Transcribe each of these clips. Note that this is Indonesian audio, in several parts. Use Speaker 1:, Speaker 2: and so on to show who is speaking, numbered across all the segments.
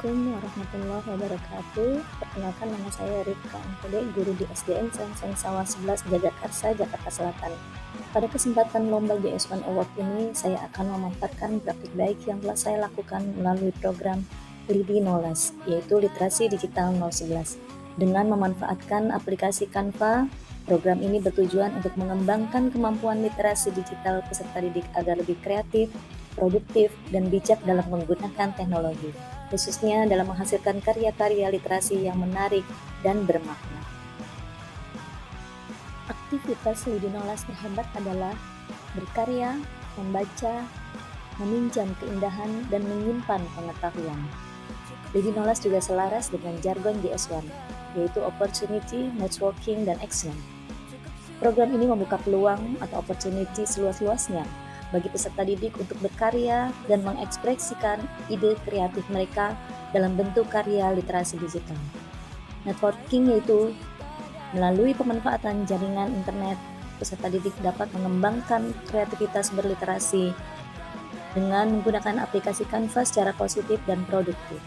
Speaker 1: Assalamualaikum warahmatullahi wabarakatuh. Perkenalkan, nama saya Rifka MPD, guru di SDN Sengseng Sawah 11 Jagakarsa, Jakarta Selatan. Pada kesempatan lomba JS1 Award ini, saya akan memaparkan praktik baik yang telah saya lakukan melalui program LIDI Knowledge, yaitu Literasi Digital 011. Dengan memanfaatkan aplikasi Canva, program ini bertujuan untuk mengembangkan kemampuan literasi digital peserta didik agar lebih kreatif, produktif, dan bijak dalam menggunakan teknologi, khususnya dalam menghasilkan karya-karya literasi yang menarik dan bermakna. Aktivitas LIDI Knowledge terhebat adalah berkarya, membaca, meminjam keindahan, dan menyimpan pengetahuan. LIDI Knowledge juga selaras dengan jargon JS1, yaitu Opportunity, Networking, dan Action. Program ini membuka peluang atau opportunity seluas-luasnya bagi peserta didik untuk berkarya dan mengekspresikan ide kreatif mereka dalam bentuk karya literasi digital. Networking yaitu melalui pemanfaatan jaringan internet, peserta didik dapat mengembangkan kreativitas berliterasi dengan menggunakan aplikasi Canva secara positif dan produktif.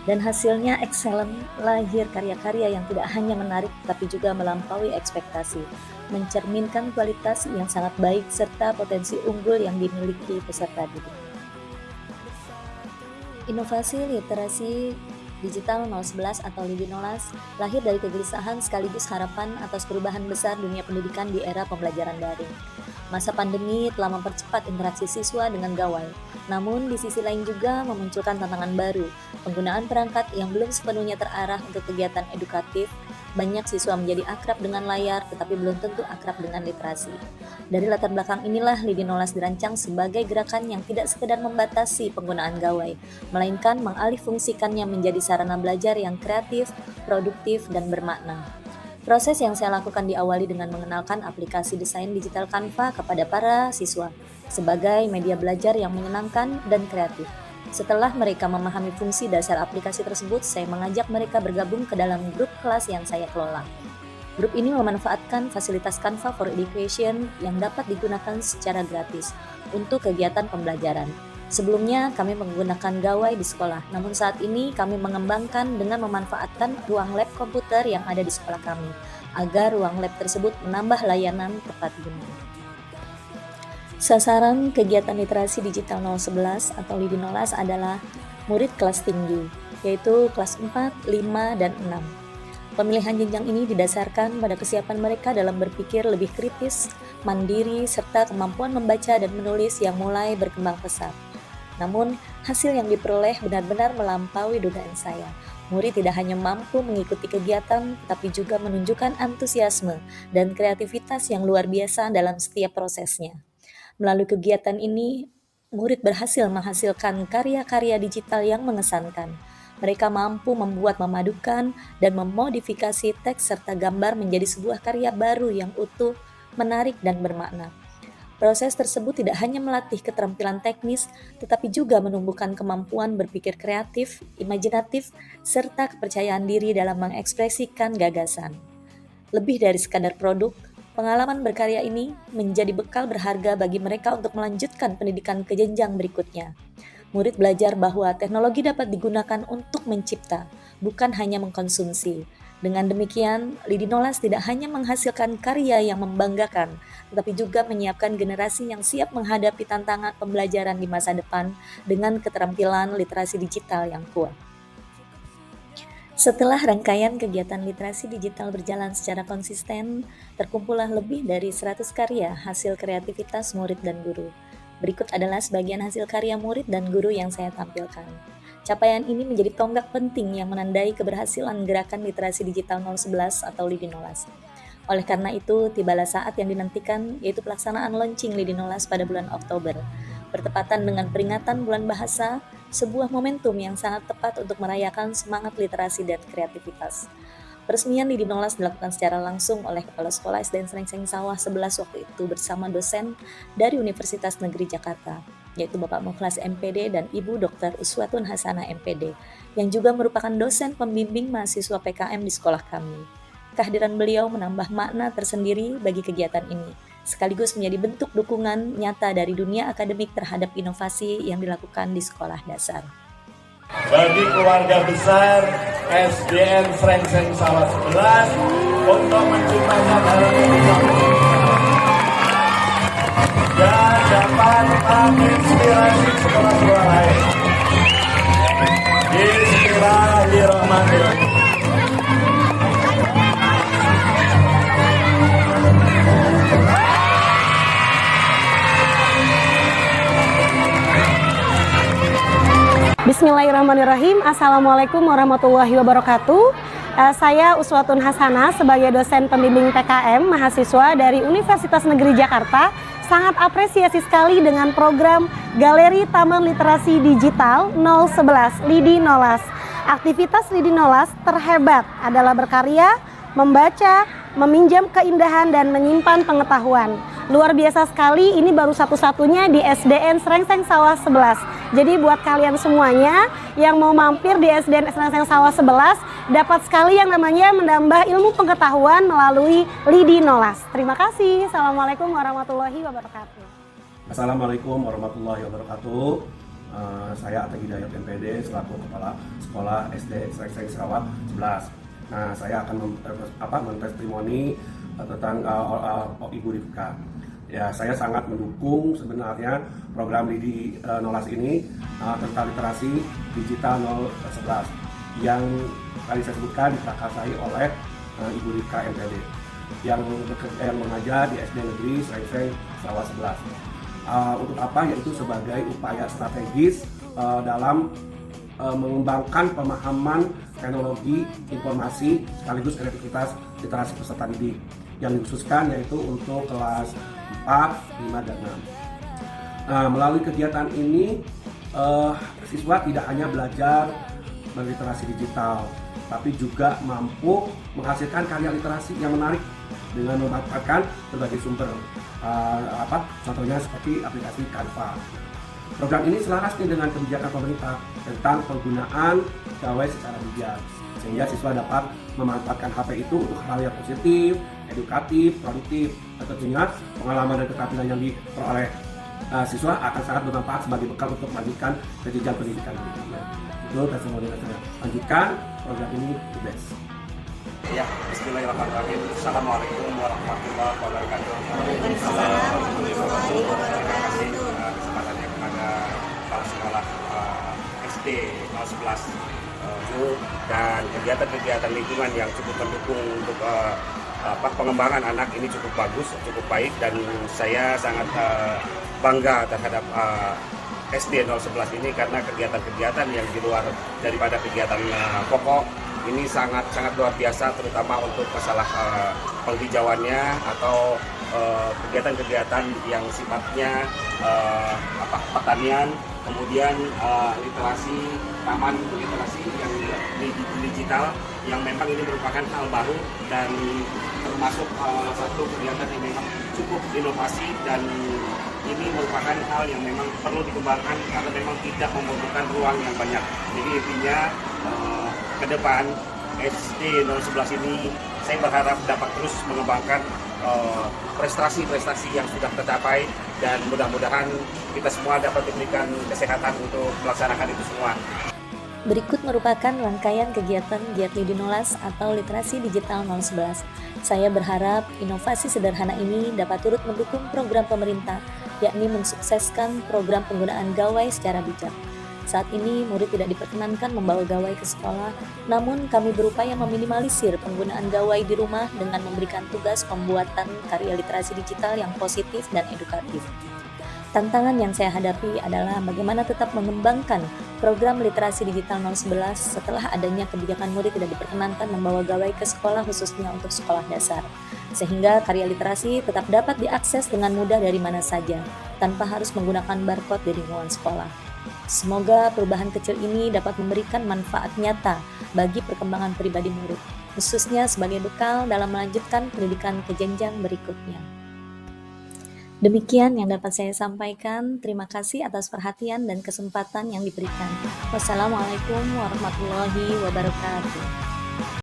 Speaker 1: Dan hasilnya excellent, lahir karya-karya yang tidak hanya menarik tapi juga melampaui ekspektasi, mencerminkan kualitas yang sangat baik serta potensi unggul yang dimiliki peserta didik. Inovasi literasi digital 011 atau LIDI Knowledge lahir dari kegelisahan sekaligus harapan atas perubahan besar dunia pendidikan di era pembelajaran daring. Masa pandemi telah mempercepat interaksi siswa dengan gawai, namun di sisi lain juga memunculkan tantangan baru, penggunaan perangkat yang belum sepenuhnya terarah untuk kegiatan edukatif. Banyak siswa menjadi akrab dengan layar, tetapi belum tentu akrab dengan literasi. Dari latar belakang inilah LIDI Knowledge dirancang sebagai gerakan yang tidak sekedar membatasi penggunaan gawai, melainkan mengalihfungsikannya menjadi sarana belajar yang kreatif, produktif, dan bermakna. Proses yang saya lakukan diawali dengan mengenalkan aplikasi desain digital Canva kepada para siswa sebagai media belajar yang menyenangkan dan kreatif. Setelah mereka memahami fungsi dasar aplikasi tersebut, saya mengajak mereka bergabung ke dalam grup kelas yang saya kelola. Grup ini memanfaatkan fasilitas Canva for Education yang dapat digunakan secara gratis untuk kegiatan pembelajaran. Sebelumnya kami menggunakan gawai di sekolah, namun saat ini kami mengembangkan dengan memanfaatkan ruang lab komputer yang ada di sekolah kami, agar ruang lab tersebut menambah layanan tepat guna. Sasaran kegiatan literasi digital 011 atau LIDI Knowledge adalah murid kelas tinggi, yaitu kelas 4, 5, dan 6. Pemilihan jenjang ini didasarkan pada kesiapan mereka dalam berpikir lebih kritis, mandiri, serta kemampuan membaca dan menulis yang mulai berkembang pesat. Namun, hasil yang diperoleh benar-benar melampaui dugaan saya. Murid tidak hanya mampu mengikuti kegiatan, tetapi juga menunjukkan antusiasme dan kreativitas yang luar biasa dalam setiap prosesnya. Melalui kegiatan ini, murid berhasil menghasilkan karya-karya digital yang mengesankan. Mereka mampu membuat, memadukan, dan memodifikasi teks serta gambar menjadi sebuah karya baru yang utuh, menarik, dan bermakna. Proses tersebut tidak hanya melatih keterampilan teknis, tetapi juga menumbuhkan kemampuan berpikir kreatif, imajinatif, serta kepercayaan diri dalam mengekspresikan gagasan. Lebih dari sekadar produk, pengalaman berkarya ini menjadi bekal berharga bagi mereka untuk melanjutkan pendidikan ke jenjang berikutnya. Murid belajar bahwa teknologi dapat digunakan untuk mencipta, bukan hanya mengkonsumsi. Dengan demikian, LIDI Knowledge tidak hanya menghasilkan karya yang membanggakan, tetapi juga menyiapkan generasi yang siap menghadapi tantangan pembelajaran di masa depan dengan keterampilan literasi digital yang kuat. Setelah rangkaian kegiatan literasi digital berjalan secara konsisten, terkumpullah lebih dari 100 karya hasil kreativitas murid dan guru. Berikut adalah sebagian hasil karya murid dan guru yang saya tampilkan. Capaian ini menjadi tonggak penting yang menandai keberhasilan gerakan literasi digital 011 atau LIDI Knowledge. Oleh karena itu, tibalah saat yang dinantikan, yaitu pelaksanaan launching LIDI Knowledge pada bulan Oktober. Bertepatan dengan peringatan Bulan Bahasa, sebuah momentum yang sangat tepat untuk merayakan semangat literasi dan kreativitas. Peresmian LIDI Knowledge dilakukan secara langsung oleh Kepala Sekolah SDN Sengseng Sawah 11 waktu itu bersama dosen dari Universitas Negeri Jakarta, yaitu Bapak Mukhlas MPD dan Ibu Dr. Uswatun Hasanah MPD, yang juga merupakan dosen pembimbing mahasiswa PKM di sekolah kami. Kehadiran beliau menambah makna tersendiri bagi kegiatan ini, sekaligus menjadi bentuk dukungan nyata dari dunia akademik terhadap inovasi yang dilakukan di sekolah dasar.
Speaker 2: bagi keluarga besar SDN Srengseng Sawah 11 untuk menciptakan hal dan dapat menginspirasi sekolah-sekolah lain. Bismillahirrahmanirrahim.
Speaker 3: Bismillahirrahmanirrahim. Assalamualaikum warahmatullahi wabarakatuh. Saya Uswatun Hasanah sebagai dosen pembimbing PKM mahasiswa dari Universitas Negeri Jakarta sangat apresiasi sekali dengan program Galeri Taman Literasi Digital 011 Lidi Nolas. Aktivitas Lidi Nolas terhebat adalah berkarya, membaca, meminjam keindahan dan menyimpan pengetahuan. Luar biasa sekali, ini baru satu-satunya di SDN Srengseng Sawah 11. Jadi buat kalian semuanya yang mau mampir di SDN Srengseng Sawah 11, dapat sekali yang namanya menambah ilmu pengetahuan melalui Lidi Nolas. Terima kasih. Assalamualaikum warahmatullahi wabarakatuh.
Speaker 4: Assalamualaikum warahmatullahi wabarakatuh. Saya Atta Hidayat MPD selaku Kepala Sekolah SD Srengseng Sawah 11. Nah, saya akan mentestimoni tentang Ibu Rifka. Ya, saya sangat mendukung sebenarnya program Lidi Nolas ini tentang literasi digital 011 yang tadi saya sebutkan diprakarsai oleh Ibu Rifka MPD yang mengajar di SD Negeri Srengseng Sawah 11. Untuk apa? Yaitu sebagai upaya strategis dalam mengembangkan pemahaman teknologi informasi sekaligus kreativitas literasi peserta didik yang dikhususkan yaitu untuk kelas 4, 5, dan 6. Melalui kegiatan ini siswa tidak hanya belajar berliterasi digital tapi juga mampu menghasilkan karya literasi yang menarik dengan memanfaatkan berbagai sumber contohnya seperti aplikasi Canva. Program ini selaras dengan kebijakan pemerintah tentang penggunaan gawai secara bijak, sehingga siswa dapat memanfaatkan HP itu untuk hal yang positif, edukatif, produktif, dan tentunya pengalaman dan keterampilan yang diperoleh siswa akan sangat bermanfaat sebagai bekal untuk melanjutkan ke jenjang pendidikan berikutnya. Itu testimoni yang saya lanjutkan, program ini the best.
Speaker 5: Ya, Bismillahirrahmanirrahim. Assalamualaikum warahmatullahi wabarakatuh. Terima kasih kesempatannya kepada kepala sekolah SD 011 dan kegiatan-kegiatan lingkungan yang cukup mendukung untuk pengembangan anak ini cukup bagus, cukup baik, dan saya sangat bangga terhadap SD 011 ini karena kegiatan-kegiatan yang di luar daripada kegiatan pokok ini sangat luar biasa, terutama untuk masalah penghijauannya atau kegiatan-kegiatan yang sifatnya pertanian, kemudian literasi, taman literasi yang digital yang memang ini merupakan hal baru dan termasuk satu kegiatan yang memang cukup inovasi dan ini merupakan hal yang memang perlu dikembangkan karena memang tidak membutuhkan ruang yang banyak. Jadi intinya ke depan SD 011 ini saya berharap dapat terus mengembangkan prestasi-prestasi yang sudah tercapai dan mudah-mudahan kita semua dapat diberikan kesehatan untuk melaksanakan itu semua.
Speaker 1: Berikut merupakan rangkaian kegiatan Giat Lidi Nolas atau Literasi Digital 011. Saya berharap inovasi sederhana ini dapat turut mendukung program pemerintah, yakni mensukseskan program penggunaan gawai secara bijak. Saat ini, murid tidak diperkenankan membawa gawai ke sekolah, namun kami berupaya meminimalisir penggunaan gawai di rumah dengan memberikan tugas pembuatan karya literasi digital yang positif dan edukatif. Tantangan yang saya hadapi adalah bagaimana tetap mengembangkan program literasi digital 011 setelah adanya kebijakan murid tidak diperkenankan membawa gawai ke sekolah khususnya untuk sekolah dasar, sehingga karya literasi tetap dapat diakses dengan mudah dari mana saja, tanpa harus menggunakan barcode di lingkungan sekolah. Semoga perubahan kecil ini dapat memberikan manfaat nyata bagi perkembangan pribadi murid, khususnya sebagai bekal dalam melanjutkan pendidikan ke jenjang berikutnya. Demikian yang dapat saya sampaikan. Terima kasih atas perhatian dan kesempatan yang diberikan. Wassalamualaikum warahmatullahi wabarakatuh.